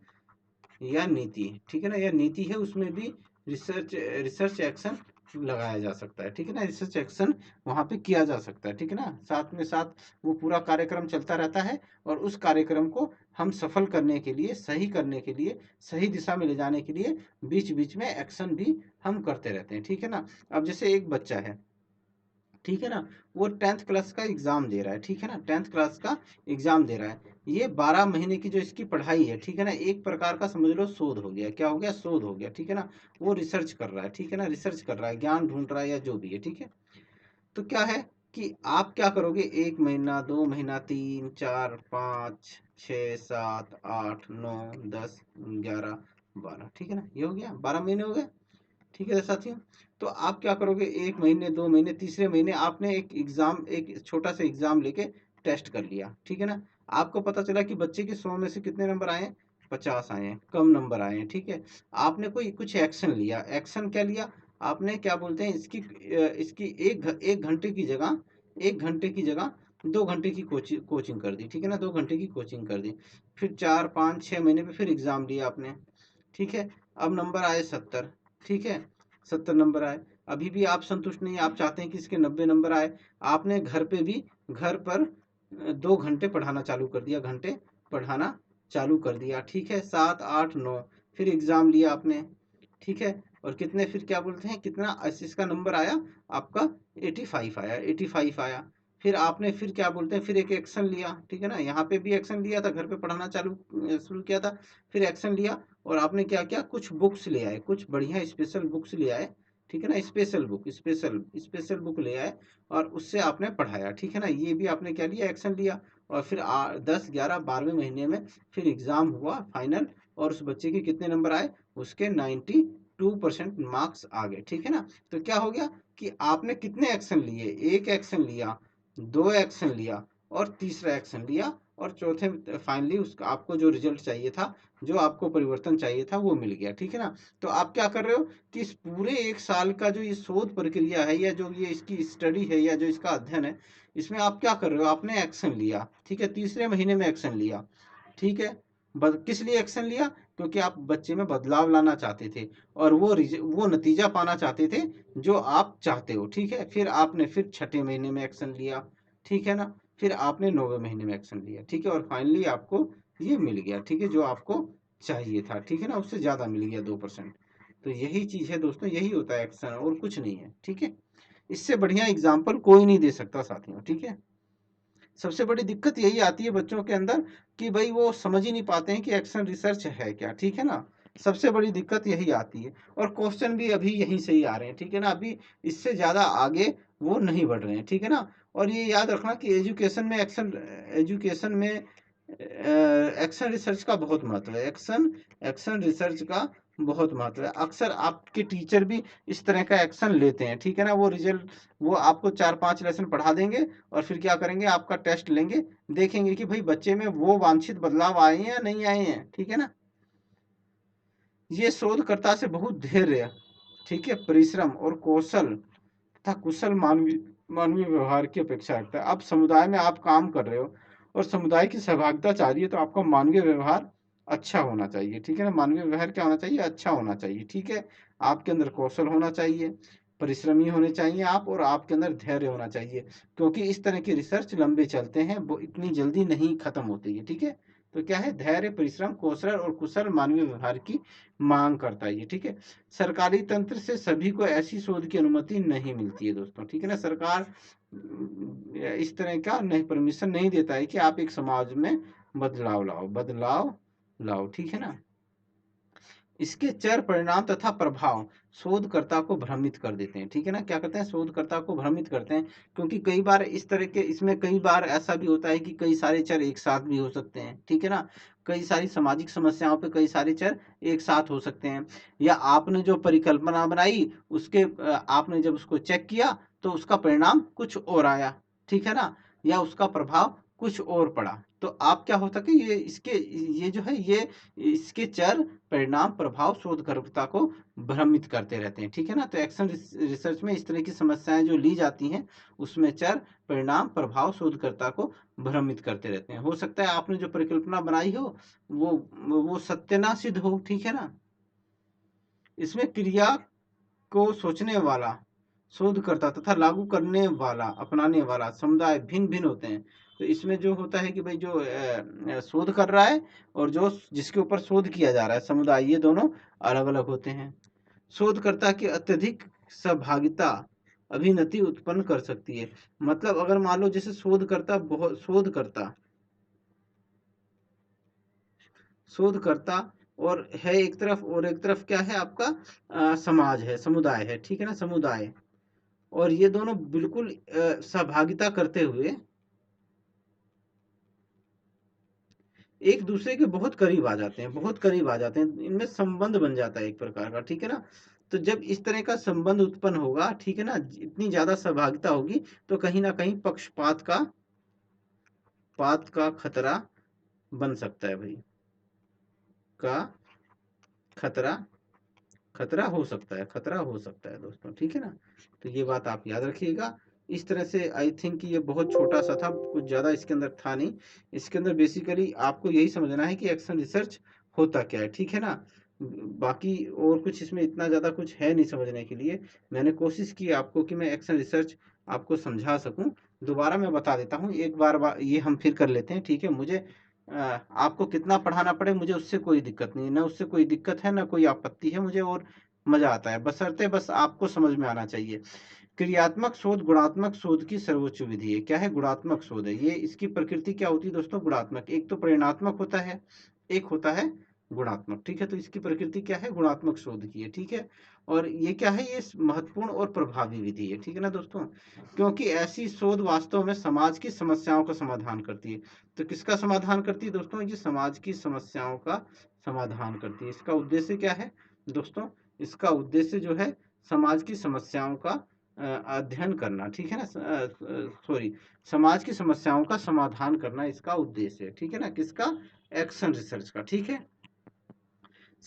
या नीति, ठीक है ना, या नीति है, उसमें भी रिसर्च एक्शन लगाया जा सकता है, ठीक है ना, रिसर्च एक्शन वहां पे किया जा सकता है, ठीक है ना, साथ में साथ वो पूरा कार्यक्रम चलता रहता है, और उस कार्यक्रम को हम सफल करने के लिए, सही करने के लिए, सही दिशा में ले जाने के लिए बीच बीच में एक्शन भी हम करते रहते हैं, ठीक है ना। अब जैसे एक बच्चा है, ठीक है ना, वो 10th क्लास का एग्जाम दे रहा है, ठीक है ना, 10th क्लास का एग्जाम दे रहा है। ये 12 महीने की जो इसकी पढ़ाई है, ठीक है ना, एक प्रकार का समझ लो शोध हो गया, क्या हो गया, शोध हो गया, ठीक है ना। वो रिसर्च कर रहा है, ठीक है ना, रिसर्च कर रहा है, ज्ञान ढूंढ रहा है, या जो भी है, ठीक है। तो क्या है कि आप क्या करोगे, 1 महीना, 2 महीना, 3, 4, 5, 6, 7, 8, 9, 10, 11, 12, ठीक है ना, ये हो गया, 12 महीने हो गए, ठीक है साथियों। तो आप क्या करोगे, 1 महीने, 2 महीने, तीसरे महीने आपने एक छोटा सा एग्जाम लेके टेस्ट कर लिया, ठीक है ना। आपको पता चला कि बच्चे के 100 में से कितने नंबर आए हैं, 50 आए हैं, कम नंबर आए हैं, ठीक है। आपने कोई कुछ एक्शन लिया, एक्शन क्या लिया आपने, क्या बोलते हैं, इसकी एक घंटे की जगह, 2 घंटे की कोचिंग कर दी, ठीक है ना, 2 घंटे की कोचिंग कर दी। फिर 4, 5, 6 महीने पे फिर एग्जाम दिया आपने, ठीक है। अब नंबर आए 70, ठीक है, 70 नंबर आए। अभी भी आप संतुष्ट नहीं, आप चाहते हैं कि इसके 90 नंबर आए। आपने घर पर 2 घंटे पढ़ाना चालू कर दिया, घंटे पढ़ाना चालू कर दिया, ठीक है, 7, 8, 9, फिर एग्जाम लिया आपने, ठीक है। और कितने, फिर क्या बोलते हैं, कितना इसका नंबर आया आपका, 85 आया, 85 आया। फिर आपने फिर क्या बोलते हैं, फिर एक एक्शन लिया, ठीक है ना, यहाँ पे भी एक्शन लिया था, घर पे पढ़ाना शुरू किया था, फिर एक्शन लिया, और आपने क्या किया, कुछ बुक्स ले आए, कुछ बढ़िया स्पेशल बुक्स ले आए, ठीक है ना, स्पेशल बुक ले आए, और उससे आपने पढ़ाया, ठीक है ना, ये भी आपने क्या लिया, एक्शन लिया। और फिर 10, 11, 12वें महीने में फिर एग्जाम हुआ फाइनल, और उस बच्चे के कितने नंबर आए, उसके 92% मार्क्स आ गए, ठीक है ना। तो क्या हो गया कि आपने कितने एक्शन लिए, एक एक्शन लिया, 2 एक्शन लिया, और तीसरा एक्शन लिया, और चौथे फाइनली उसका आपको जो रिजल्ट चाहिए था, जो आपको परिवर्तन चाहिए था, वो मिल गया, ठीक है ना। तो आप क्या कर रहे हो कि इस पूरे 1 साल का जो ये शोध प्रक्रिया है, या जो ये इसकी स्टडी है, या जो इसका अध्ययन है, इसमें आप क्या कर रहे हो, आपने एक्शन लिया, ठीक है, तीसरे महीने में एक्शन लिया, ठीक है। किस लिए एक्शन लिया, क्योंकि आप बच्चे में बदलाव लाना चाहते थे, और वो नतीजा पाना चाहते थे जो आप चाहते हो, ठीक है। फिर आपने फिर छठे महीने में एक्शन लिया, ठीक है ना, फिर आपने 9वें महीने में एक्शन लिया, ठीक है, और फाइनली आपको ये मिल गया, ठीक है, जो आपको चाहिए था, ठीक है ना, उससे ज्यादा मिल गया 2%। तो यही चीज है दोस्तों, यही होता है एक्शन, और कुछ नहीं है, ठीक है। इससे बढ़िया एग्जाम्पल कोई नहीं दे सकता साथियों, ठीक है। सबसे बड़ी दिक्कत यही आती है बच्चों के अंदर कि भाई वो समझ ही नहीं पाते हैं कि एक्शन रिसर्च है क्या, ठीक है ना। सबसे बड़ी दिक्कत यही आती है, और क्वेश्चन भी अभी यहीं से ही आ रहे हैं, ठीक है ना, अभी इससे ज्यादा आगे वो नहीं बढ़ रहे हैं, ठीक है ना। और ये याद रखना कि एजुकेशन में एक्शन रिसर्च का बहुत महत्व है, एक्शन रिसर्च का बहुत महत्व है। अक्सर आपके टीचर भी इस तरह का एक्शन लेते हैं, ठीक है ना, वो आपको 4, 5 लेसन पढ़ा देंगे, और फिर क्या करेंगे, आपका टेस्ट लेंगे, देखेंगे कि भाई बच्चे में वो वांछित बदलाव आए हैं या नहीं आए हैं, ठीक है ना। ये शोधकर्ता से बहुत धैर्य, ठीक है, परिश्रम और कौशल तथा कुशल मानवीय व्यवहार की अपेक्षा रखता है। अब समुदाय में आप काम कर रहे हो, और समुदाय की सहभागिता चाह रही है, तो आपका मानवीय व्यवहार अच्छा होना चाहिए, ठीक है ना, मानवीय व्यवहार क्या होना चाहिए, अच्छा होना चाहिए, ठीक है। आपके अंदर कौशल होना चाहिए, परिश्रमी होने चाहिए आप, और आपके अंदर धैर्य होना चाहिए, क्योंकि इस तरह की रिसर्च लंबे चलते हैं, वो इतनी जल्दी नहीं खत्म होती है, ठीक है। तो क्या है, धैर्य, परिश्रम, कौशल और कुशल मानवीय व्यवहार की मांग करता है ये, ठीक है। सरकारी तंत्र से सभी को ऐसी शोध की अनुमति नहीं मिलती है दोस्तों, ठीक है ना। सरकार इस तरह का नहीं परमिशन नहीं देता है कि आप एक समाज में बदलाव लाओ, लाओ, ठीक है ना। इसके चर, परिणाम तथा प्रभाव शोधकर्ता को भ्रमित कर देते हैं, ठीक है ना। क्या करते हैं, शोधकर्ता को भ्रमित करते हैं, क्योंकि कई बार इस तरह के, इसमें कई बार ऐसा भी होता है कि कई सारे चर एक साथ भी हो सकते हैं, ठीक है ना। कई सारी सामाजिक समस्याओं पे कई सारे चर एक साथ हो सकते हैं, या आपने जो परिकल्पना बनाई उसके आपने जब उसको चेक किया तो उसका परिणाम कुछ और आया, ठीक है ना, या उसका प्रभाव कुछ और पड़ा। तो आप क्या होता कि ये जो है ये इसके चर, परिणाम, प्रभाव शोधकर्ता को भ्रमित करते रहते हैं, ठीक है ना। तो एक्शन रिसर्च में इस तरह की समस्याएं जो ली जाती हैं उसमें चर, परिणाम, प्रभाव शोधकर्ता को भ्रमित करते रहते हैं। हो सकता है आपने जो परिकल्पना बनाई हो वो सत्य ना सिद्ध हो, ठीक है ना। इसमें क्रिया को सोचने वाला शोधकर्ता तथा लागू करने वाला, अपनाने वाला समुदाय भिन्न भिन्न होते हैं। तो इसमें जो होता है कि भाई जो शोध कर रहा है और जो जिसके ऊपर शोध किया जा रहा है समुदाय, ये दोनों अलग अलग होते हैं। शोधकर्ता की अत्यधिक सहभागिता अभिनति उत्पन्न कर सकती है। मतलब अगर मान लो जैसे शोधकर्ता और है एक तरफ, और एक तरफ क्या है आपका समाज है, समुदाय है, ठीक है ना, समुदाय। और ये दोनों बिल्कुल सहभागिता करते हुए एक दूसरे के बहुत करीब आ जाते हैं, बहुत करीब आ जाते हैं, इनमें संबंध बन जाता है एक प्रकार का, ठीक है ना। तो जब इस तरह का संबंध उत्पन्न होगा, ठीक है ना, इतनी ज्यादा सहभागिता होगी तो कहीं ना कहीं पक्षपात का खतरा बन सकता है भाई, का खतरा खतरा हो सकता है, खतरा हो सकता है दोस्तों, ठीक है ना। तो ये बात आप याद रखिएगा। इस तरह से आई थिंक ये बहुत छोटा सा था, कुछ ज़्यादा इसके अंदर था नहीं। इसके अंदर बेसिकली आपको यही समझना है कि एक्शन रिसर्च होता क्या है, ठीक है ना। बाकी और कुछ इसमें इतना ज़्यादा कुछ है नहीं समझने के लिए। मैंने कोशिश की आपको कि मैं एक्शन रिसर्च आपको समझा सकूं। दोबारा मैं बता देता हूँ, एक बार ये हम फिर कर लेते हैं, ठीक है। मुझे आपको कितना पढ़ाना पड़े मुझे उससे कोई दिक्कत नहीं, ना उससे कोई दिक्कत है ना कोई आपत्ति है मुझे, और मजा आता है, बशर्ते बस आपको समझ में आना चाहिए। क्रियात्मक शोध गुणात्मक शोध की सर्वोच्च विधि है। क्या है, गुणात्मक शोध है ये। इसकी प्रकृति क्या होती है दोस्तों, गुणात्मक। एक तो परिणात्मक होता है, एक होता है गुणात्मक, ठीक है। तो इसकी प्रकृति क्या है, गुणात्मक शोध की है, ठीक है। और ये क्या है, ये महत्वपूर्ण और प्रभावी विधि है, ठीक है ना दोस्तों। क्योंकि ऐसी शोध वास्तव में समाज की समस्याओं का समाधान करती है। तो किसका समाधान करती है दोस्तों, ये समाज की समस्याओं का समाधान करती है। इसका उद्देश्य क्या है दोस्तों, इसका उद्देश्य जो है समाज की समस्याओं का अध्ययन करना, ठीक है ना, सॉरी, समाज की समस्याओं का समाधान करना इसका उद्देश्य है, ठीक है ना, किसका, एक्शन रिसर्च का, ठीक है।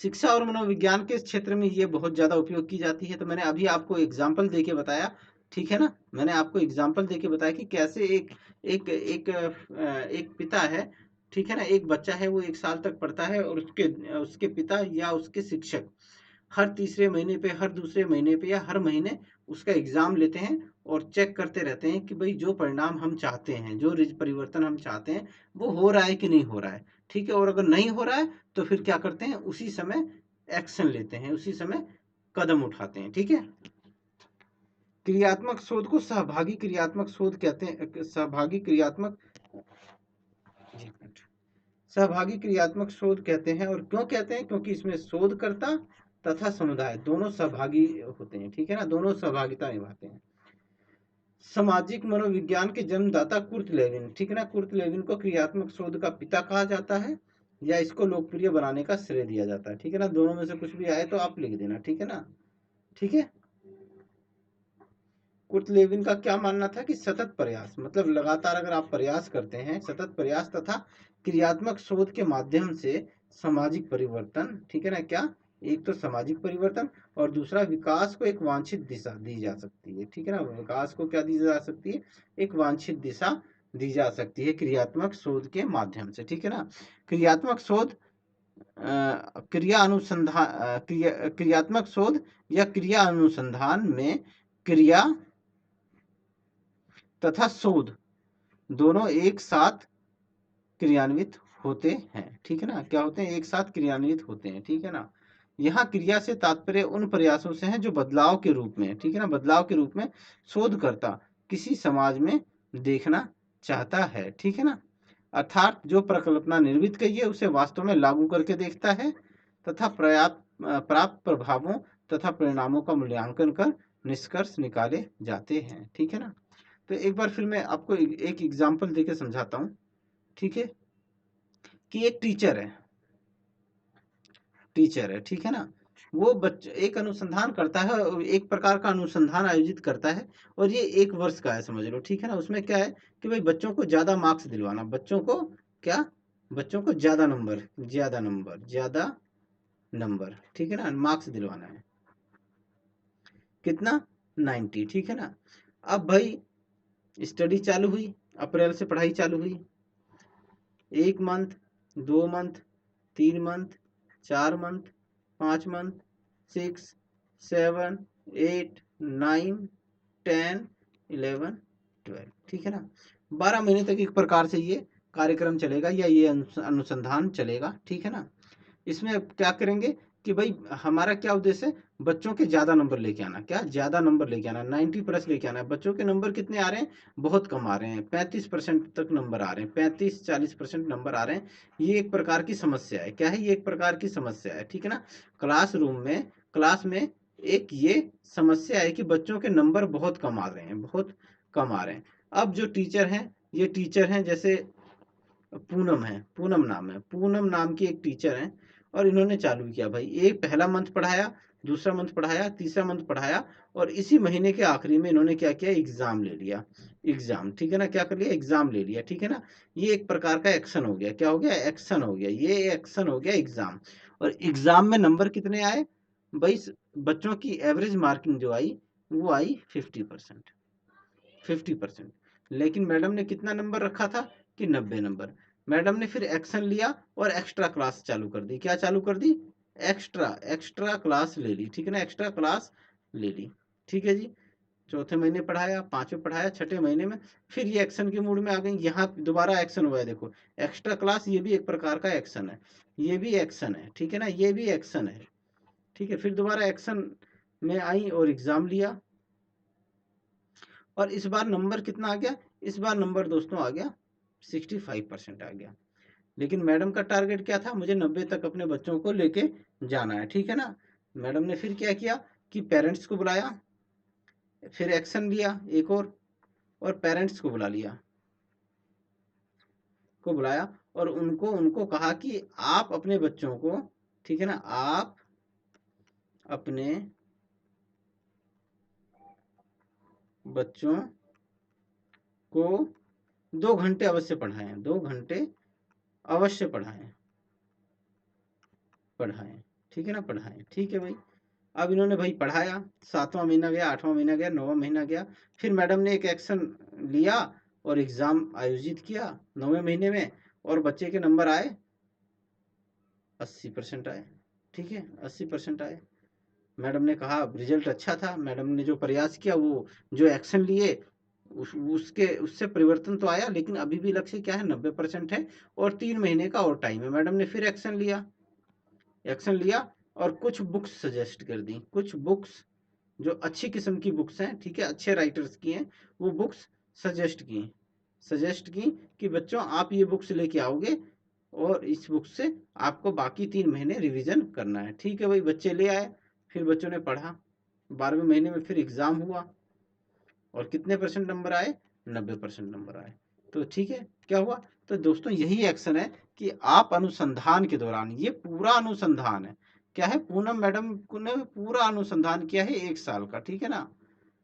शिक्षा और मनोविज्ञान के क्षेत्र में ये बहुत ज्यादा उपयोग की जाती है। तो मैंने अभी आपको एग्जाम्पल देके बताया, ठीक है ना, मैंने आपको एग्जाम्पल देके बताया कि कैसे एक पिता है, ठीक है ना, एक बच्चा है, वो 1 साल तक पढ़ता है, और उसके उसके पिता या उसके शिक्षक हर तीसरे महीने पे, हर दूसरे महीने पे, या हर महीने उसका एग्जाम लेते हैं और चेक करते रहते हैं कि भाई जो परिणाम हम चाहते हैं, जो परिवर्तन हम चाहते हैं, वो हो रहा है कि नहीं हो रहा है, ठीक है। और अगर नहीं हो रहा है तो फिर क्या करते हैं, उसी समय एक्शन लेते हैं, उसी समय कदम उठाते हैं, ठीक है। क्रियात्मक शोध को सहभागी क्रियात्मक शोध कहते हैं। सहभागी क्रियात्मक शोध कहते हैं। और क्यों कहते हैं, क्योंकि इसमें शोधकर्ता तथा समुदाय दोनों सहभागी होते हैं, ठीक है ना, दोनों सहभागिता निभाते हैं। सामाजिक मनोविज्ञान के जन्मदाता कुर्ट लेविन, ठीक है ना, कुर्ट लेविन को क्रियात्मक शोध का पिता कहा जाता है, या इसको लोकप्रिय बनाने का श्रेय दिया जाता है, ठीक है ना। दोनों में से कुछ भी आए तो आप लिख देना, ठीक है ना, ठीक है। कुर्ट लेविन का क्या मानना था कि सतत प्रयास, मतलब लगातार अगर आप प्रयास करते हैं, सतत प्रयास तथा क्रियात्मक शोध के माध्यम से सामाजिक परिवर्तन, ठीक है ना, क्या, एक तो सामाजिक परिवर्तन और दूसरा विकास को एक वांछित दिशा दी जा सकती है, ठीक है ना। विकास को क्या दी जा सकती है, एक वांछित दिशा दी जा सकती है क्रियात्मक शोध के माध्यम से, ठीक है ना। क्रियात्मक शोध क्रियात्मक शोध या क्रिया अनुसंधान में क्रिया तथा शोध दोनों एक साथ क्रियान्वित होते हैं, ठीक है ना, क्या होते हैं, एक साथ क्रियान्वित होते हैं, ठीक है ना। यहाँ क्रिया से तात्पर्य उन प्रयासों से है जो बदलाव के रूप में, ठीक है ना, बदलाव के रूप में शोधकर्ता किसी समाज में देखना चाहता है, ठीक है ना। अर्थात जो परिकल्पना निर्मित की है उसे वास्तव में लागू करके देखता है तथा प्राप्त प्रभावों तथा परिणामों का मूल्यांकन कर निष्कर्ष निकाले जाते हैं। ठीक है ना। तो एक बार फिर मैं आपको एक एग्जाम्पल देके समझाता हूँ। ठीक है, कि एक टीचर है, ठीक है ना। वो बच्चे एक अनुसंधान करता है, एक प्रकार का अनुसंधान आयोजित करता है, और ये 1 वर्ष का है समझ लो। ठीक है ना। उसमें क्या है कि भाई बच्चों को ज्यादा मार्क्स दिलवाना, बच्चों को क्या, बच्चों को ज्यादा नंबर, ठीक है ना, मार्क्स दिलवाना है। कितना? 90। ठीक है ना। अब भाई स्टडी चालू हुई, अप्रैल से पढ़ाई चालू हुई। 1 month, 2 month, 3 month, 4 month, 5 month, 6, 7, 8, 9, 10, 11, 12। ठीक है ना। 12 महीने तक एक प्रकार से ये कार्यक्रम चलेगा या ये अनुसंधान चलेगा। ठीक है ना। इसमें क्या करेंगे कि भाई हमारा क्या उद्देश्य है, बच्चों के ज्यादा नंबर लेके आना। क्या? ज्यादा नंबर लेके आना, 90 प्लस लेके आना है। बच्चों के नंबर कितने आ रहे हैं? बहुत कम आ रहे हैं, 35% तक नंबर आ रहे हैं, 35-40% नंबर आ रहे हैं। ये एक प्रकार की समस्या है। क्या है? ये एक प्रकार की समस्या है। ठीक है ना। क्लास में एक ये समस्या है कि बच्चों के नंबर बहुत कम आ रहे हैं, बहुत कम आ रहे हैं। अब जो टीचर हैं, ये टीचर हैं, जैसे पूनम है, पूनम नाम की एक टीचर है, और इन्होंने चालू किया भाई। एक पहला मंथ पढ़ाया, दूसरा मंथ पढ़ाया, तीसरा मंथ पढ़ाया, और इसी महीने के आखिरी में इन्होंने क्या किया? एग्जाम ले लिया। एग्जाम, ठीक है ना, क्या कर लिया? एग्जाम ले लिया। ठीक है ना। ये एक प्रकार का एक्शन हो गया। क्या हो गया? एक्शन हो गया। ये एक्शन हो गया एग्जाम। और एग्जाम में नंबर कितने आए भाई? बच्चों की एवरेज मार्किंग जो आई वो आई 50%। 50%। लेकिन मैडम ने कितना नंबर रखा था कि 90 नंबर। मैडम ने फिर एक्शन लिया और एक्स्ट्रा क्लास चालू कर दी। क्या चालू कर दी? एक्स्ट्रा क्लास ले ली। ठीक है ना। एक्स्ट्रा क्लास ले ली। ठीक है जी। चौथे महीने पढ़ाया, पांचवें पढ़ाया, छठे महीने में फिर ये एक्शन के मूड में आ गई। यहाँ दोबारा एक्शन हुआ है, देखो। एक्स्ट्रा क्लास, ये भी एक प्रकार का एक्शन है, ये भी एक्शन है। ठीक है ना। ये भी एक्शन है। ठीक है। फिर दोबारा एक्शन में आई और एग्जाम लिया, और इस बार नंबर कितना आ गया? इस बार नंबर दोस्तों आ गया 65% आ गया। लेकिन मैडम का टारगेट क्या था? मुझे 90 तक अपने बच्चों को लेके जाना है। ठीक है ना। मैडम ने फिर क्या किया कि पेरेंट्स को बुलाया, फिर एक्शन लिया एक और पेरेंट्स को बुलाया, और उनको उनको कहा कि आप अपने बच्चों को, ठीक है ना, आप अपने बच्चों को 2 घंटे अवश्य पढ़ाएं, 2 घंटे अवश्य पढ़ाएं। ठीक है ना। पढ़ाएं। ठीक है भाई। अब इन्होंने भाई पढ़ाया, 7वां महीना गया, 8वां महीना गया, 9वां महीना गया। फिर मैडम ने एक एक्शन लिया और एग्जाम आयोजित किया 9वें महीने में, और बच्चे के नंबर आए 80% आए। ठीक है। 80% आए। मैडम ने कहा रिजल्ट अच्छा था। मैडम ने जो प्रयास किया, वो जो एक्शन लिए, उससे परिवर्तन तो आया, लेकिन अभी भी लक्ष्य क्या है? 90% है, और 3 महीने का और टाइम है। मैडम ने फिर एक्शन लिया और कुछ बुक्स सजेस्ट कर दी। कुछ बुक्स जो अच्छी किस्म की बुक्स हैं, ठीक है, अच्छे राइटर्स की हैं, वो बुक्स सजेस्ट की कि बच्चों आप ये बुक्स लेके आओगे, और इस बुक से आपको बाकी 3 महीने रिवीजन करना है। ठीक है भाई। बच्चे ले आए, फिर बच्चों ने पढ़ा। 12वें महीने में फिर एग्जाम हुआ, और कितने परसेंट नंबर आए? 90% नंबर आए। तो ठीक है, क्या हुआ? तो दोस्तों यही एक्शन है कि आप अनुसंधान के दौरान, ये पूरा अनुसंधान है। क्या है? पूनम मैडम ने पूरा अनुसंधान किया है 1 साल का। ठीक है ना।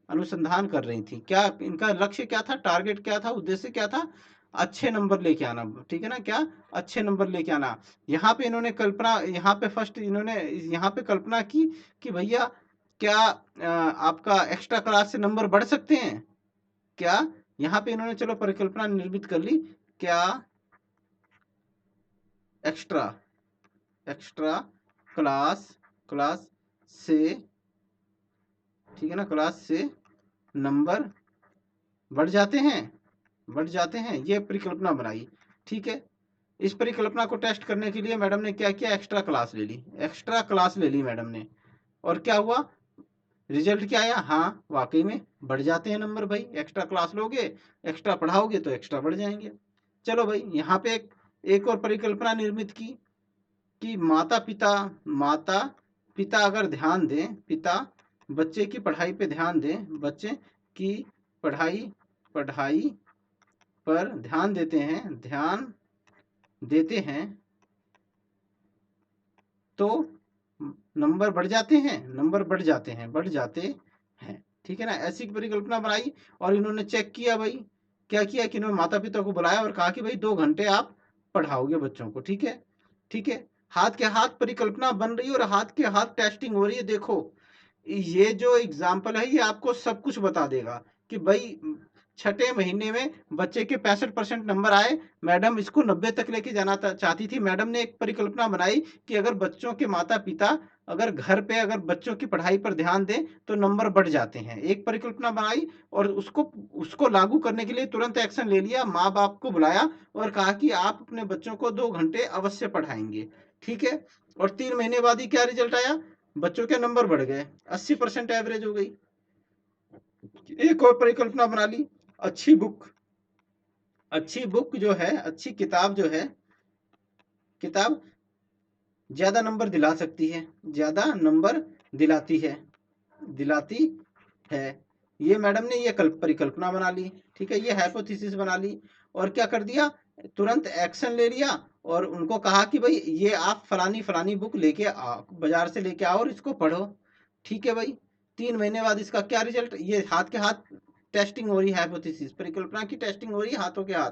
अनुसंधान कर रही थी। क्या इनका लक्ष्य क्या था? टारगेट क्या था? उद्देश्य क्या था? अच्छे नंबर लेके आना। ठीक है ना। क्या? अच्छे नंबर लेके आना। यहाँ पे इन्होंने कल्पना, यहाँ पे फर्स्ट इन्होंने यहाँ पे कल्पना की कि भैया क्या आपका एक्स्ट्रा क्लास से नंबर बढ़ सकते हैं क्या? यहाँ पे इन्होंने चलो परिकल्पना निर्मित कर ली। क्या एक्स्ट्रा एक्स्ट्रा क्लास क्लास से, ठीक है ना, क्लास से नंबर बढ़ जाते हैं, ये परिकल्पना बनाई। ठीक है। इस परिकल्पना को टेस्ट करने के लिए मैडम ने क्या किया? एक्स्ट्रा क्लास ले ली मैडम ने, और क्या हुआ? रिजल्ट क्या आया? हाँ, वाकई में बढ़ जाते हैं नंबर भाई। एक्स्ट्रा क्लास लोगे, एक्स्ट्रा पढ़ाओगे तो एक्स्ट्रा बढ़ जाएंगे। चलो भाई, यहाँ पे एक और परिकल्पना निर्मित की कि माता पिता अगर ध्यान दें, पिता बच्चे की पढ़ाई पे ध्यान दें, बच्चे की पढ़ाई पढ़ाई पर ध्यान देते हैं तो नंबर बढ़ जाते हैं। ठीक है ना, ऐसी परिकल्पना बनाई और इन्होंने चेक किया भाई, क्या किया कि इन्होंने माता पिता को बुलाया और कहा कि भाई 2 घंटे आप पढ़ाओगे बच्चों को। ठीक है, ठीक है, हाथ के हाथ परिकल्पना बन रही है और हाथ के हाथ टेस्टिंग हो रही है। देखो, ये जो एग्जाम्पल है ये आपको सब कुछ बता देगा कि भाई छठे महीने में बच्चे के 65% नंबर आए, मैडम इसको 90 तक लेके जाना चाहती थी। मैडम ने एक परिकल्पना बनाई कि अगर बच्चों के माता पिता अगर घर पे अगर बच्चों की पढ़ाई पर ध्यान दें तो नंबर बढ़ जाते हैं। एक परिकल्पना बनाई और उसको उसको लागू करने के लिए तुरंत एक्शन ले लिया, माँ बाप को बुलाया और कहा कि आप अपने बच्चों को 2 घंटे अवश्य पढ़ाएंगे। ठीक है, और 3 महीने बाद ही क्या रिजल्ट आया, बच्चों के नंबर बढ़ गए, 80% एवरेज हो गई। एक और परिकल्पना बना ली, अच्छी बुक जो है, अच्छी किताब जो है, किताब ज्यादा नंबर दिला सकती है, ज्यादा नंबर दिलाती है। ये मैडम ने ये परिकल्पना बना ली। ठीक है, ये हाइपोथेसिस बना ली और क्या कर दिया, तुरंत एक्शन ले लिया और उनको कहा कि भाई ये आप फलानी फलानी बुक लेके बाजार से लेके आओ और इसको पढ़ो। ठीक है भाई, 3 महीने बाद इसका क्या रिजल्ट, ये हाथ के हाथ टेस्टिंग हो रही है, हाइपोथेसिस परिकल्पना की टेस्टिंग हो रही है हाथों के हाथ,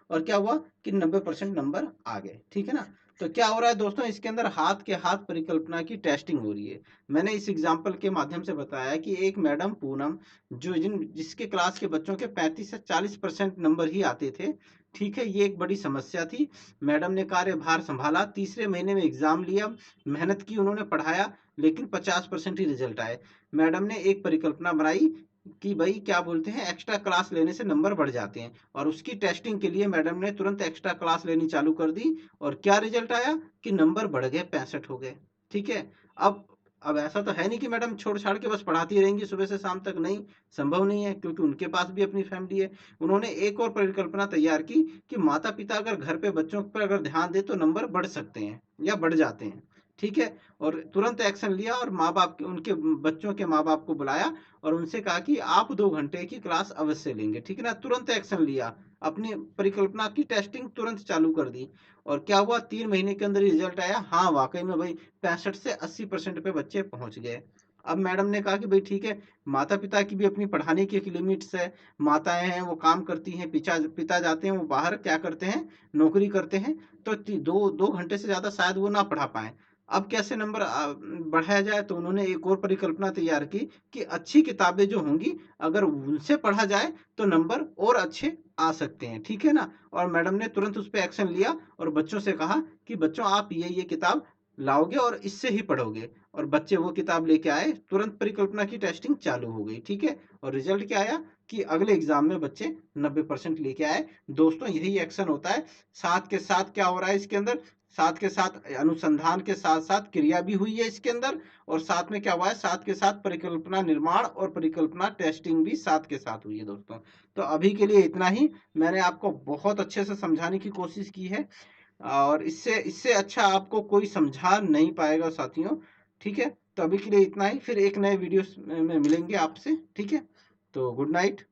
और क्या हुआ कि 90% नंबर आ गए। ठीक है ना, तो क्या हो रहा है दोस्तों, इसके अंदर हाथ के हाथ परिकल्पना की टेस्टिंग हो रही है। मैंने इस एग्जाम्पल के माध्यम से बताया कि एक मैडम पूनम जिसके क्लास के बच्चों के 35 से 40% नंबर ही आते थे। ठीक है, ये एक बड़ी समस्या थी। मैडम ने कार्यभार संभाला, तीसरे महीने में एग्जाम लिया, मेहनत की, उन्होंने पढ़ाया, लेकिन 50% ही रिजल्ट आए। मैडम ने एक परिकल्पना बनाई कि भाई क्या बोलते हैं, एक्स्ट्रा क्लास लेने से नंबर बढ़ जाते हैं, और उसकी टेस्टिंग के लिए मैडम ने तुरंत एक्स्ट्रा क्लास लेनी चालू कर दी और क्या रिजल्ट आया कि नंबर बढ़ गए, 65 हो गए। ठीक है, अब ऐसा तो है नहीं कि मैडम छोड़ छाड़ के बस पढ़ाती रहेंगी सुबह से शाम तक, नहीं, संभव नहीं है, क्योंकि उनके पास भी अपनी फैमिली है। उन्होंने एक और परिकल्पना तैयार की कि माता पिता अगर घर पे बच्चों पर अगर ध्यान दे तो नंबर बढ़ सकते हैं या बढ़ जाते हैं। ठीक है, और तुरंत एक्शन लिया और माँ बाप उनके बच्चों के माँ बाप को बुलाया और उनसे कहा कि आप 2 घंटे की क्लास अवश्य लेंगे। ठीक है ना, तुरंत एक्शन लिया, अपनी परिकल्पना की टेस्टिंग तुरंत चालू कर दी और क्या हुआ, 3 महीने के अंदर रिजल्ट आया। हाँ, वाकई में भाई 65 से 80% पे बच्चे पहुंच गए। अब मैडम ने कहा कि भाई ठीक है, माता पिता की भी अपनी पढ़ाने की एक लिमिट्स है, माताएं हैं वो काम करती हैं, पिता जाते हैं वो बाहर क्या करते हैं, नौकरी करते हैं, तो 2 घंटे से ज्यादा शायद वो ना पढ़ा पाए। अब कैसे नंबर बढ़ाया जाए, तो उन्होंने एक और परिकल्पना तैयार की कि अच्छी किताबें जो होंगी अगर उनसे पढ़ा जाए तो नंबर और अच्छे आ सकते हैं। ठीक है ना, और मैडम ने तुरंत उस पर एक्शन लिया और बच्चों से कहा कि बच्चों आप ये किताब लाओगे और इससे ही पढ़ोगे, और बच्चे वो किताब लेके आए, तुरंत परिकल्पना की टेस्टिंग चालू हो गई। ठीक है, और रिजल्ट क्या आया कि अगले एग्जाम में बच्चे 90% लेके आए। दोस्तों, यही एक्शन होता है, साथ के साथ क्या हो रहा है इसके अंदर, साथ के साथ अनुसंधान के साथ साथ क्रिया भी हुई है इसके अंदर, और साथ में क्या हुआ है, साथ के साथ परिकल्पना निर्माण और परिकल्पना टेस्टिंग भी साथ के साथ हुई है दोस्तों। तो अभी के लिए इतना ही, मैंने आपको बहुत अच्छे से समझाने की कोशिश की है और इससे इससे अच्छा आपको कोई समझा नहीं पाएगा साथियों। ठीक है, तो अभी के लिए इतना ही, फिर एक नए वीडियो में मिलेंगे आपसे। ठीक है, तो गुड नाइट।